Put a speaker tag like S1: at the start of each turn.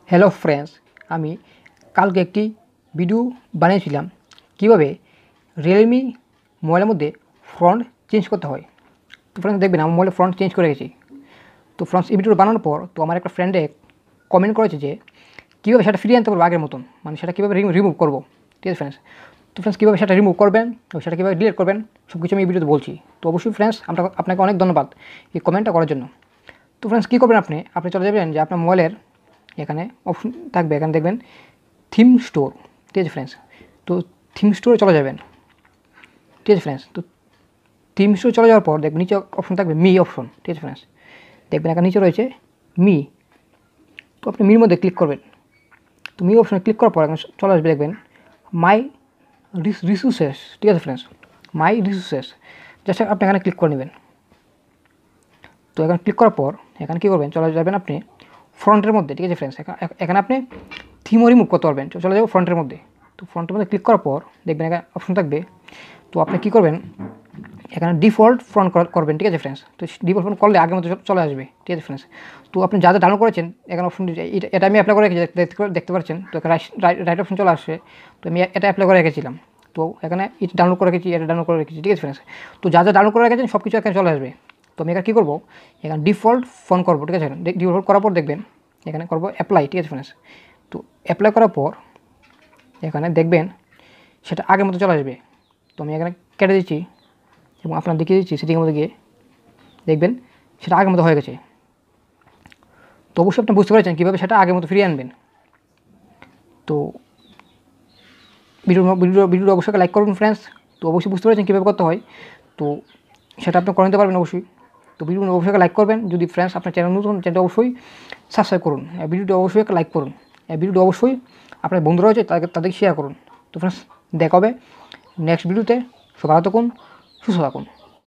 S1: Hello friends, আমি কালকে একটি ভিডিও বানিয়েছিলাম কীভাবে রিয়েলমি মোবাইলের মধ্যে ফ্রন্ট চেঞ্জ করতে হয়। তো ফ্রেন্ডস দেখবেন আমার মোবাইলে ফ্রন্ট চেঞ্জ করে গেছি। তো ফ্রেন্ডস এই ভিডিওটা বানানোর পর তো আমার একটা ফ্রেন্ডে কমেন্ট করেছে যে কীভাবে সেটা ফিরিয়ে আনতে পারবো আগের মতন, মানে সেটা কীভাবে রিমুভ করবো। ঠিক আছে ফ্রেন্ডস, তো ফ্রেন্ডস কীভাবে সেটা রিমুভ করবেন ও সেটা কীভাবে ডিলিট করবেন সব কিছু আমি এই ভিডিওতে বলছি। তো অবশ্যই ফ্রেন্ডস আপনাকে অনেক ধন্যবাদ এই কমেন্টটা করার জন্য। তো ফ্রেন্ডস কী করবেন, আপনি চলে যাবেন যে আপনার মোবাইলের এখানে অপশন থাকবে, এখানে দেখবেন থিম স্টোর। ঠিক আছে ফ্রেন্ডস, তো থিম স্টোরে চলে যাবেন। ঠিক আছে ফ্রেন্ডস, তো থিম স্টোরে চলে যাওয়ার পর দেখবেন নিচে অপশন থাকবে মি অপশন। ঠিক আছে ফ্রেন্ডস, দেখবেন এখানে নিচে রয়েছে মি। তো আপনি মির মধ্যে ক্লিক করবেন। তো মি অপশনে ক্লিক করার পর এখানে চলে আসবে দেখবেন মাই রিসোর্সেস। ঠিক আছে ফ্রেন্ডস, মাই রিসোর্সেস জাস্ট আপনি এখানে ক্লিক করে নেবেন। তো এখানে ক্লিক করার পর এখানে কী করবেন, চলে যাবেন আপনি ফ্রন্টের মধ্যে। ঠিক আছে ফ্রেন্ডস, এখানে আপনি থিমও রিমুভ করতে পারবেন। চলে যাবো ফ্রন্টের মধ্যে। তো ফ্রন্টের মধ্যে ক্লিক করার পর দেখবেন এখানে অপশন থাকবে। তো আপনি কী করবেন, এখানে ডিফল্ট ফ্রন্ট করবেন। ঠিক আছে ফ্রেন্ডস, তো ডিফল্ট ফ্রন্ট করলে আগের মতো চলে আসবে। ঠিক আছে ফ্রেন্ডস, তো আপনি যা যা ডাউনলোড করেছেন এখানে অপশন এটা আমি অ্যাপ্লাই করে রেখেছি, দেখতে পাচ্ছেন। তো এখানে রাইট অপশন চলে আসছে। তো আমি এটা অ্যাপ্লাই করে রেখেছিলাম। তো এখানে এটা ডাউনলোড করে রেখেছি, এটা ডাউনলোড করে রেখেছি। ঠিক আছে ফ্রেন্ডস, তো যা যা ডাউনলোড করে রেখেছেন সব কিছু এখানে চলে আসবে। তো আমি এখানে কী করবো, এখানে ডিফল্ট ফোন করবো। ঠিক আছে, ডিফল্ট করার পর দেখবেন এখানে করবো অ্যাপ্লাই। ঠিক আছে ফ্রেন্ডস, তো অ্যাপ্লাই করার পর এখানে দেখবেন সেটা আগের মতো চলে আসবে। তো আমি এখানে কেটে দিচ্ছি এবং আপনার দেখিয়ে দিচ্ছি সেটিংয়ের মধ্যে গিয়ে দেখবেন সেটা আগের মতো হয়ে গেছে। তো অবশ্যই আপনি বুঝতে পেরেছেন কীভাবে সেটা আগের মতো ফিরিয়ে আনবেন। তো ভিডিওটা অবশ্যই লাইক করবেন ফ্রেন্ডস। তো অবশ্যই বুঝতে পেরেছেন কীভাবে করতে হয়, তো সেটা আপনি করে নিতে পারবেন অবশ্যই। তো ভিডিওটা অবশ্যই লাইক করবেন। যদি ফ্রেন্ডস আপনার চ্যানেল নতুন, চ্যানেলটা অবশ্যই সাবস্ক্রাইব করুন। ভিডিওটা অবশ্যই একটা লাইক করুন। ভিডিওটা অবশ্যই আপনার বন্ধুরা রয়েছে তাদেরকে শেয়ার করুন। তো ফ্রেন্ডস দেখা হবে নেক্সট ভিডিওতে। সব ভালো থাকুন, সুস্থ থাকুন।